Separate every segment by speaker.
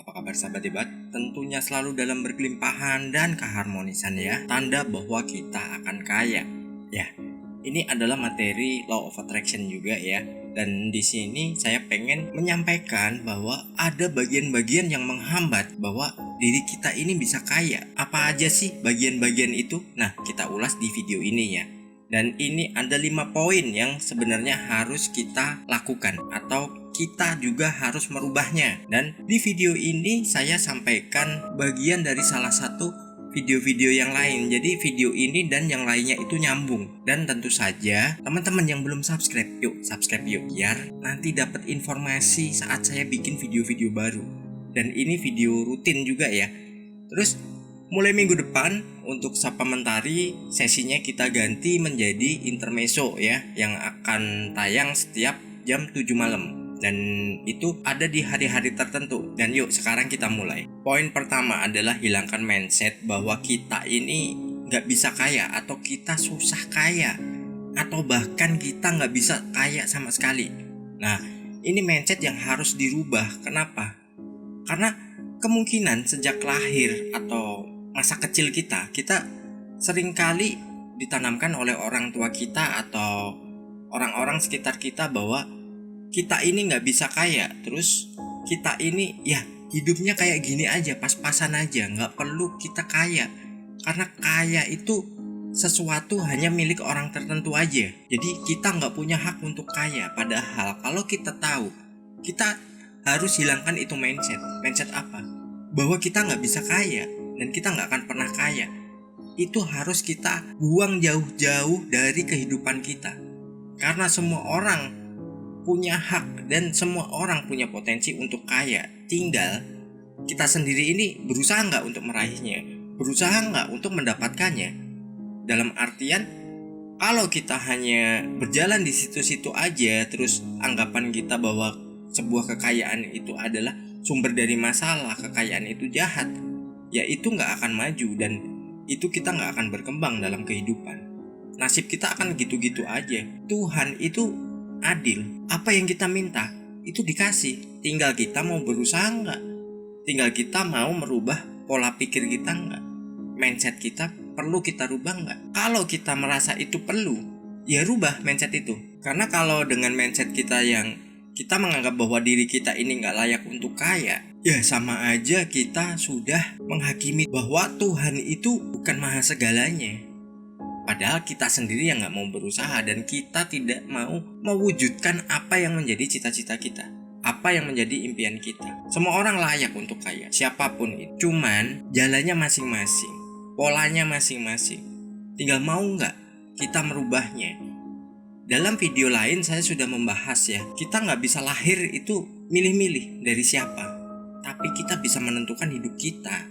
Speaker 1: Apa kabar sahabat debat? Tentunya selalu dalam berkelimpahan dan keharmonisan ya. Tanda bahwa kita akan kaya. Ya, ini adalah materi law of attraction juga ya. Dan di sini saya pengen menyampaikan bahwa ada bagian-bagian yang menghambat bahwa diri kita ini bisa kaya. Apa aja sih bagian-bagian itu? Nah, kita ulas di video ini ya. Dan ini ada 5 poin yang sebenarnya harus kita lakukan atau kita juga harus merubahnya. Dan di video ini saya sampaikan bagian dari salah satu video-video yang lain. Jadi video ini dan yang lainnya itu nyambung. Dan tentu saja teman-teman yang belum subscribe, yuk subscribe yuk, biar nanti dapat informasi saat saya bikin video-video baru. Dan ini video rutin juga ya. Terus mulai minggu depan untuk Sapa Mentari sesinya kita ganti menjadi intermezzo ya, yang akan tayang setiap jam 7 malam. Dan itu ada di hari-hari tertentu. Dan yuk sekarang kita mulai. Poin pertama adalah hilangkan mindset bahwa kita ini gak bisa kaya atau kita susah kaya, atau bahkan kita gak bisa kaya sama sekali. Nah, ini mindset yang harus dirubah. Kenapa? Karena kemungkinan sejak lahir atau masa kecil kita seringkali ditanamkan oleh orang tua kita atau orang-orang sekitar kita bahwa kita ini nggak bisa kaya. Terus kita ini ya hidupnya kayak gini aja, pas-pasan aja, nggak perlu kita kaya. Karena kaya itu sesuatu hanya milik orang tertentu aja. Jadi kita nggak punya hak untuk kaya. Padahal kalau kita tahu, kita harus hilangkan itu mindset. Mindset apa? Bahwa kita nggak bisa kaya dan kita nggak akan pernah kaya. Itu harus kita buang jauh-jauh dari kehidupan kita. Karena semua orang punya hak dan semua orang punya potensi untuk kaya. Tinggal kita sendiri ini berusaha nggak untuk meraihnya, berusaha nggak untuk mendapatkannya. Dalam artian, kalau kita hanya berjalan di situ-situ aja, terus anggapan kita bahwa sebuah kekayaan itu adalah sumber dari masalah, kekayaan itu jahat, ya itu nggak akan maju dan itu kita nggak akan berkembang dalam kehidupan. Nasib kita akan gitu-gitu aja. Tuhan itu adil. Apa yang kita minta itu dikasih. Tinggal kita mau berusaha nggak. Tinggal kita mau merubah pola pikir kita nggak. Mindset kita perlu kita rubah nggak. Kalau kita merasa itu perlu, ya rubah mindset itu. Karena kalau dengan mindset kita yang kita menganggap bahwa diri kita ini nggak layak untuk kaya, ya sama aja kita sudah menghakimi bahwa Tuhan itu bukan maha segalanya. Padahal kita sendiri yang gak mau berusaha dan kita tidak mau mewujudkan apa yang menjadi cita-cita kita, apa yang menjadi impian kita. Semua orang layak untuk kaya, siapapun itu. Cuman jalannya masing-masing, polanya masing-masing. Tinggal mau gak kita merubahnya. Dalam video lain saya sudah membahas ya, kita gak bisa lahir itu milih-milih dari siapa, tapi kita bisa menentukan hidup kita.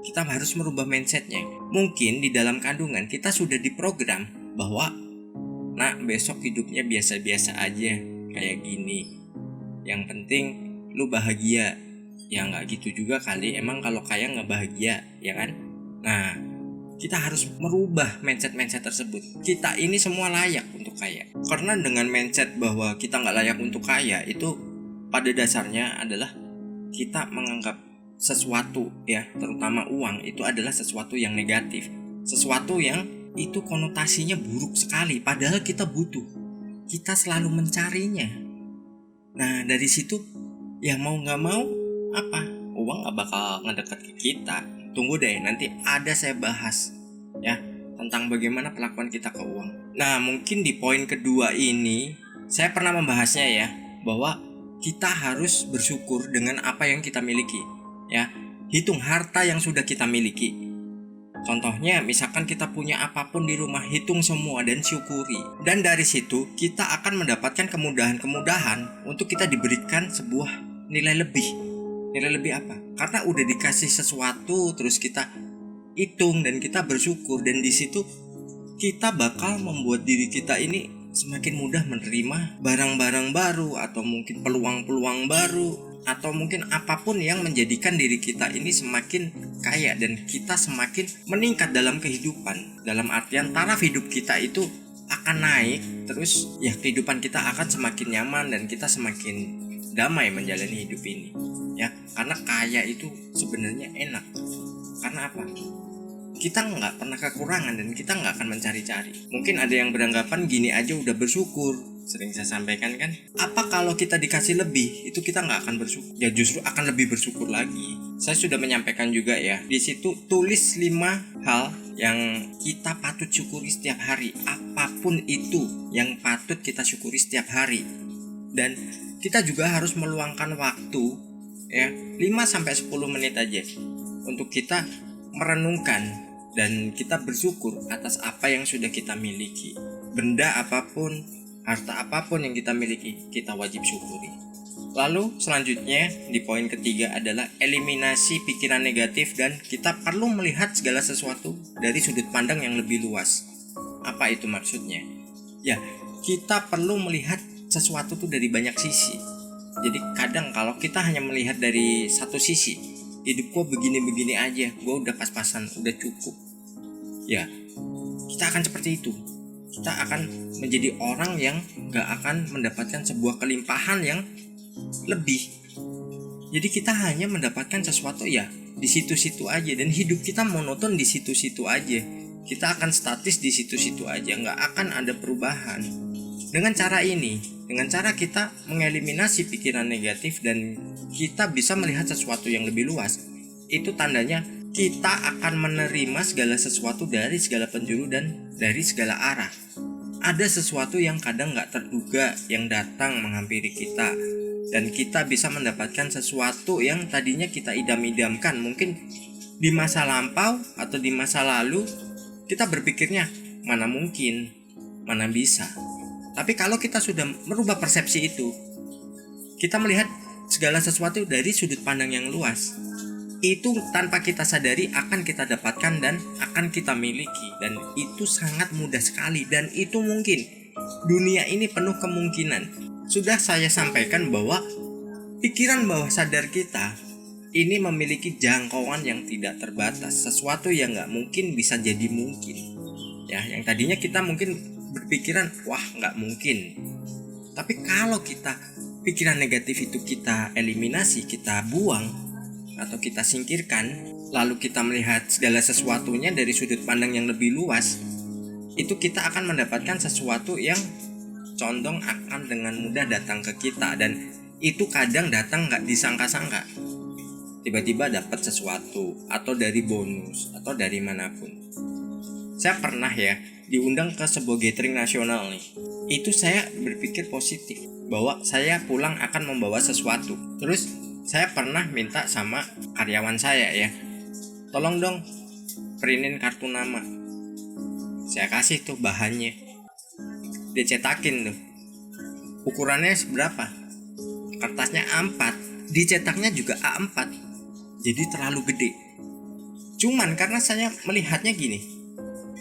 Speaker 1: Kita harus merubah mindsetnya. Mungkin di dalam kandungan kita sudah diprogram bahwa nak besok hidupnya biasa-biasa aja, kayak gini. Yang penting lu bahagia. Ya gak gitu juga kali, emang kalau kaya gak bahagia, ya kan? Nah, kita harus merubah mindset-mindset tersebut. Kita ini semua layak untuk kaya. Karena dengan mindset bahwa kita gak layak untuk kaya, itu pada dasarnya adalah kita menganggap sesuatu ya, terutama uang, itu adalah sesuatu yang negatif, sesuatu yang itu konotasinya buruk sekali. Padahal kita butuh, kita selalu mencarinya. Nah dari situ ya mau gak mau apa, uang gak bakal ngedekat ke kita. Tunggu deh, nanti ada saya bahas ya tentang bagaimana perlakuan kita ke uang. Nah mungkin di poin kedua ini saya pernah membahasnya ya, bahwa kita harus bersyukur dengan apa yang kita miliki ya. Hitung harta yang sudah kita miliki. Contohnya misalkan kita punya apapun di rumah, hitung semua dan syukuri. Dan dari situ kita akan mendapatkan kemudahan-kemudahan untuk kita diberikan sebuah nilai lebih. Nilai lebih apa? Karena udah dikasih sesuatu, terus kita hitung dan kita bersyukur. Dan di situ kita bakal membuat diri kita ini semakin mudah menerima barang-barang baru, atau mungkin peluang-peluang baru, atau mungkin apapun yang menjadikan diri kita ini semakin kaya dan kita semakin meningkat dalam kehidupan. Dalam artian taraf hidup kita itu akan naik, terus ya kehidupan kita akan semakin nyaman dan kita semakin damai menjalani hidup ini. Ya, karena kaya itu sebenarnya enak. Karena apa? Kita nggak pernah kekurangan dan kita nggak akan mencari-cari. Mungkin ada yang beranggapan gini aja udah bersyukur. Sering saya sampaikan kan, apa kalau kita dikasih lebih, itu kita nggak akan bersyukur. Ya justru akan lebih bersyukur lagi. Saya sudah menyampaikan juga ya, di situ tulis 5 hal yang kita patut syukuri setiap hari. Apapun itu yang patut kita syukuri setiap hari. Dan kita juga harus meluangkan waktu ya 5-10 menit aja untuk kita merenungkan dan kita bersyukur atas apa yang sudah kita miliki. Benda apapun, harta apapun yang kita miliki, kita wajib syukuri. Lalu selanjutnya di poin ketiga adalah eliminasi pikiran negatif, dan kita perlu melihat segala sesuatu dari sudut pandang yang lebih luas. Apa itu maksudnya? Ya, kita perlu melihat sesuatu tuh dari banyak sisi. Jadi kadang kalau kita hanya melihat dari satu sisi, hidup gue begini-begini aja, gue udah pas-pasan, udah cukup. Ya, kita akan seperti itu. Kita akan menjadi orang yang gak akan mendapatkan sebuah kelimpahan yang lebih. Jadi kita hanya mendapatkan sesuatu ya di situ-situ aja, dan hidup kita monoton di situ-situ aja. Kita akan statis di situ-situ aja, gak akan ada perubahan. Dengan cara ini, dengan cara kita mengeliminasi pikiran negatif dan kita bisa melihat sesuatu yang lebih luas, itu tandanya kita akan menerima segala sesuatu dari segala penjuru dan dari segala arah. Ada sesuatu yang kadang gak terduga yang datang menghampiri kita, dan kita bisa mendapatkan sesuatu yang tadinya kita idam-idamkan. Mungkin di masa lampau atau di masa lalu kita berpikirnya mana mungkin, mana bisa. Tapi kalau kita sudah merubah persepsi itu, kita melihat segala sesuatu dari sudut pandang yang luas, itu tanpa kita sadari akan kita dapatkan dan akan kita miliki. Dan itu sangat mudah sekali, dan itu mungkin. Dunia ini penuh kemungkinan. Sudah saya sampaikan bahwa pikiran bawah sadar kita ini memiliki jangkauan yang tidak terbatas. Sesuatu yang gak mungkin bisa jadi mungkin. Ya, yang tadinya kita mungkin berpikiran wah nggak mungkin, tapi kalau kita pikiran negatif itu kita eliminasi, kita buang atau kita singkirkan, lalu kita melihat segala sesuatunya dari sudut pandang yang lebih luas, itu kita akan mendapatkan sesuatu yang condong akan dengan mudah datang ke kita. Dan itu kadang datang nggak disangka-sangka, tiba-tiba dapat sesuatu atau dari bonus atau dari manapun. Saya pernah ya diundang ke sebuah gathering nasional nih. Itu saya berpikir positif bahwa saya pulang akan membawa sesuatu. Terus saya pernah minta sama karyawan saya ya, tolong dong printin kartu nama. Saya kasih tuh bahannya, dia cetakin tuh. Ukurannya seberapa? Kertasnya A4, dicetaknya juga A4. Jadi terlalu gede. Cuman karena saya melihatnya gini,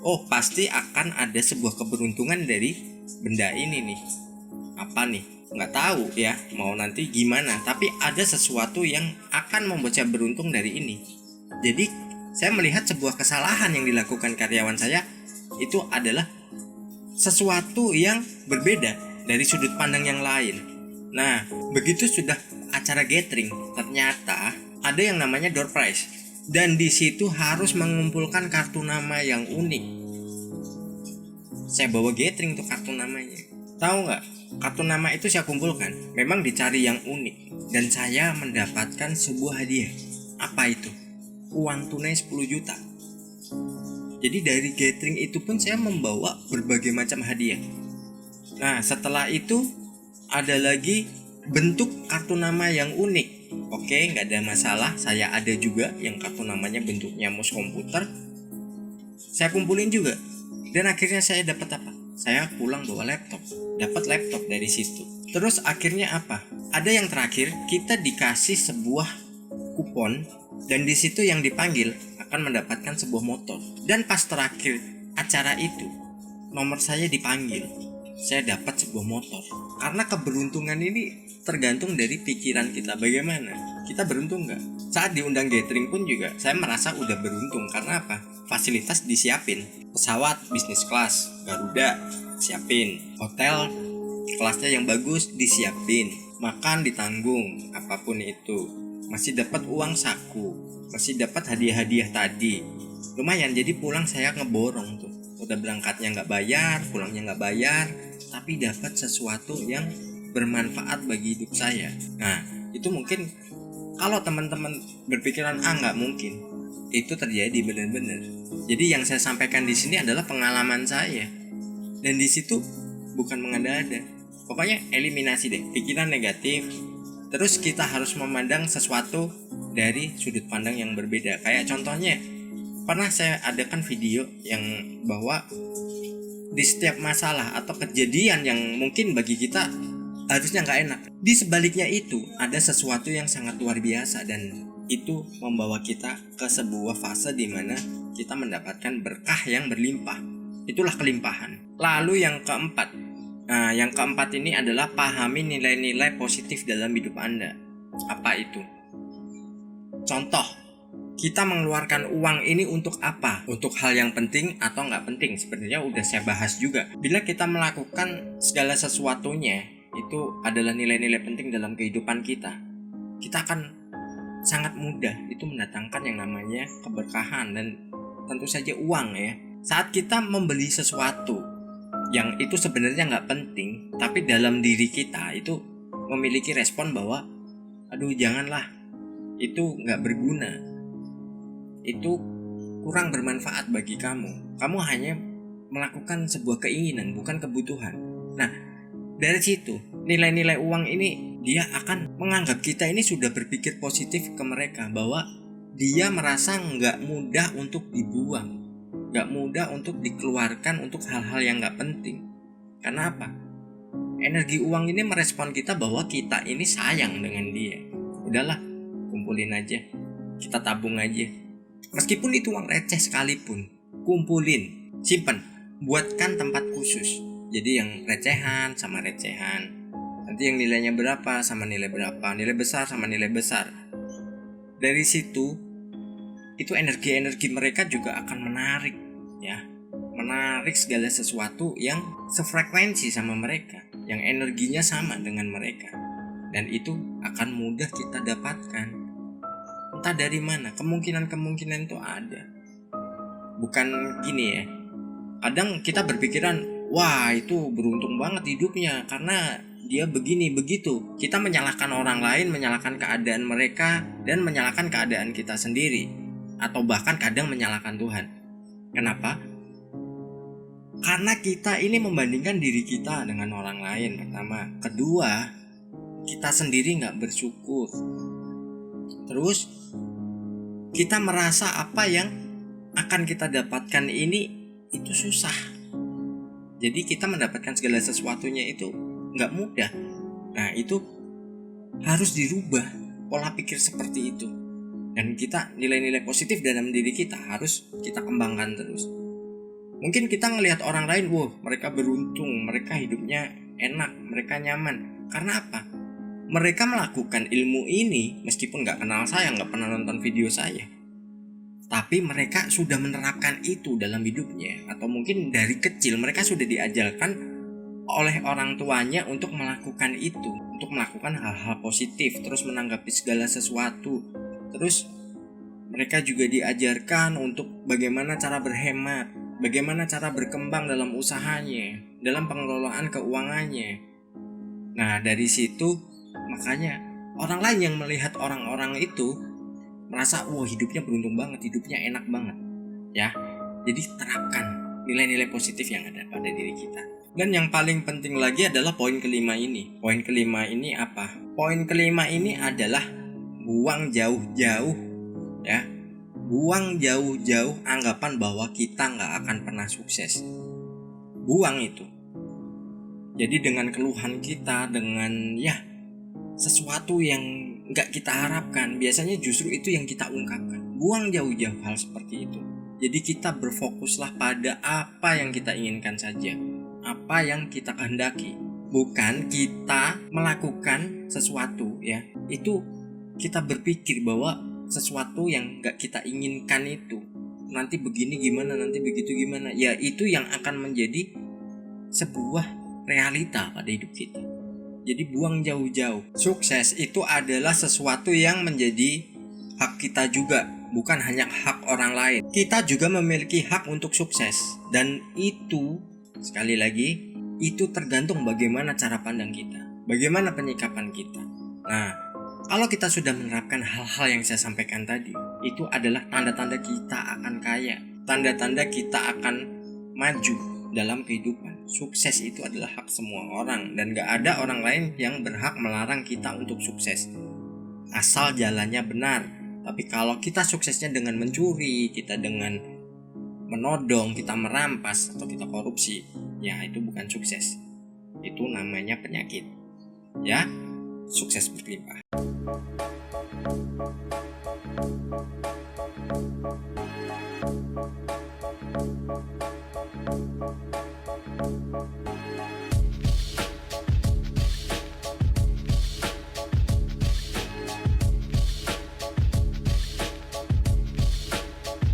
Speaker 1: oh pasti akan ada sebuah keberuntungan dari benda ini nih. Apa nih? Nggak tahu ya mau nanti gimana, tapi ada sesuatu yang akan membuat saya beruntung dari ini. Jadi saya melihat sebuah kesalahan yang dilakukan karyawan saya itu adalah sesuatu yang berbeda dari sudut pandang yang lain. Nah, begitu sudah acara gathering, ternyata ada yang namanya door prize. Dan di situ harus mengumpulkan kartu nama yang unik. Saya bawa gathering tuh kartu namanya. Tahu nggak? Kartu nama itu saya kumpulkan. Memang dicari yang unik. Dan saya mendapatkan sebuah hadiah. Apa itu? Uang tunai 10 juta. Jadi dari gathering itu pun saya membawa berbagai macam hadiah. Nah, setelah itu ada lagi bentuk kartu nama yang unik. Oke, nggak ada masalah. Saya ada juga yang kartu namanya bentuknya mouse komputer. Saya kumpulin juga. Dan akhirnya saya dapat apa? Saya pulang bawa laptop. Dapat laptop dari situ. Terus akhirnya apa? Ada yang terakhir, kita dikasih sebuah kupon. Dan di situ yang dipanggil akan mendapatkan sebuah motor. Dan pas terakhir acara itu, nomor saya dipanggil. Saya dapat sebuah motor. Karena keberuntungan ini tergantung dari pikiran kita bagaimana. Kita beruntung nggak? Saat diundang gathering pun juga saya merasa udah beruntung. Karena apa? Fasilitas disiapin. Pesawat bisnis kelas Garuda siapin. Hotel kelasnya yang bagus disiapin. makan ditanggung, apapun itu, masih dapat uang saku, masih dapat hadiah-hadiah tadi, lumayan. Jadi pulang saya ngeborong tuh, udah berangkatnya nggak bayar, pulangnya nggak bayar, tapi dapat sesuatu yang bermanfaat bagi hidup saya. Nah, itu mungkin kalau teman-teman berpikiran nggak mungkin, itu terjadi benar-benar. Jadi yang saya sampaikan di sini adalah pengalaman saya, dan di situ bukan mengada-ada. Pokoknya eliminasi deh pikiran negatif. Terus kita harus memandang sesuatu dari sudut pandang yang berbeda. Kayak contohnya, pernah saya adakan video yang bahwa di setiap masalah atau kejadian yang mungkin bagi kita harusnya nggak enak, di sebaliknya itu ada sesuatu yang sangat luar biasa, dan itu membawa kita ke sebuah fase di mana kita mendapatkan berkah yang berlimpah. Itulah kelimpahan. Lalu yang keempat, yang keempat ini adalah pahami nilai-nilai positif dalam hidup Anda. Apa itu? Contoh, kita mengeluarkan uang ini untuk apa? Untuk hal yang penting atau nggak penting? Sebenarnya udah saya bahas juga. Bila kita melakukan segala sesuatunya itu adalah nilai-nilai penting dalam kehidupan kita, kita akan sangat mudah itu mendatangkan yang namanya keberkahan dan tentu saja uang ya. Saat kita membeli sesuatu yang itu sebenarnya nggak penting, tapi dalam diri kita itu memiliki respon bahwa aduh janganlah, itu nggak berguna, itu kurang bermanfaat bagi kamu hanya melakukan sebuah keinginan bukan kebutuhan. Nah, dari situ nilai-nilai uang ini dia akan menganggap kita ini sudah berpikir positif ke mereka, bahwa dia merasa nggak mudah untuk dibuang, gak mudah untuk dikeluarkan untuk hal-hal yang gak penting. Karena apa? Energi uang ini merespon kita bahwa kita ini sayang dengan dia. Udahlah, kumpulin aja, kita tabung aja. Meskipun itu uang receh sekalipun, kumpulin, simpen, buatkan tempat khusus. Jadi yang recehan sama recehan, nanti yang nilainya berapa sama nilai berapa, nilai besar sama nilai besar. Dari situ itu energi-energi mereka juga akan menarik ya, menarik segala sesuatu yang sefrekuensi sama mereka, yang energinya sama dengan mereka, dan itu akan mudah kita dapatkan. Entah dari mana, kemungkinan itu ada. Bukan gini ya, kadang kita berpikiran wah itu beruntung banget hidupnya karena dia begini begitu. Kita menyalahkan orang lain, menyalahkan keadaan mereka, dan menyalahkan keadaan kita sendiri, atau bahkan kadang menyalahkan Tuhan. Kenapa? Karena kita ini membandingkan diri kita dengan orang lain, pertama. Kedua, kita sendiri gak bersyukur. Terus kita merasa apa yang akan kita dapatkan ini itu susah. Jadi kita mendapatkan segala sesuatunya itu gak mudah. Nah itu harus dirubah pola pikir seperti itu. Dan kita nilai-nilai positif dalam diri kita harus kita kembangkan terus. Mungkin kita ngelihat orang lain, wah mereka beruntung, mereka hidupnya enak, mereka nyaman. Karena apa? Mereka melakukan ilmu ini meskipun gak kenal saya, gak pernah nonton video saya, tapi mereka sudah menerapkan itu dalam hidupnya. Atau mungkin dari kecil mereka sudah diajarkan oleh orang tuanya untuk melakukan itu, untuk melakukan hal-hal positif, terus menanggapi segala sesuatu. Terus mereka juga diajarkan untuk bagaimana cara berhemat, bagaimana cara berkembang dalam usahanya, dalam pengelolaan keuangannya. Nah dari situ makanya orang lain yang melihat orang-orang itu merasa wah hidupnya beruntung banget, hidupnya enak banget ya. Jadi terapkan nilai-nilai positif yang ada pada diri kita. Dan yang paling penting lagi adalah poin kelima ini. Poin kelima ini apa? Poin kelima ini adalah buang jauh-jauh ya. Buang jauh-jauh anggapan bahwa kita gak akan pernah sukses. Buang itu. Jadi dengan keluhan kita, dengan ya sesuatu yang gak kita harapkan, biasanya justru itu yang kita ungkapkan. Buang jauh-jauh hal seperti itu. Jadi kita berfokuslah pada apa yang kita inginkan saja, apa yang kita kehendaki. Bukan kita melakukan sesuatu ya, itu kita berpikir bahwa sesuatu yang gak kita inginkan itu nanti begini gimana, nanti begitu gimana. Ya itu yang akan menjadi sebuah realita pada hidup kita. Jadi buang jauh-jauh. Sukses itu adalah sesuatu yang menjadi hak kita juga, bukan hanya hak orang lain. Kita juga memiliki hak untuk sukses. Dan itu, sekali lagi, itu tergantung bagaimana cara pandang kita, bagaimana penyikapan kita. Nah, kalau kita sudah menerapkan hal-hal yang saya sampaikan tadi, itu adalah tanda-tanda kita akan kaya, tanda-tanda kita akan maju dalam kehidupan. Sukses itu adalah hak semua orang, dan gak ada orang lain yang berhak melarang kita untuk sukses, asal jalannya benar. Tapi kalau kita suksesnya dengan mencuri, kita dengan menodong, kita merampas, atau kita korupsi, ya itu bukan sukses. Itu namanya penyakit. Ya, sukses berlimpah.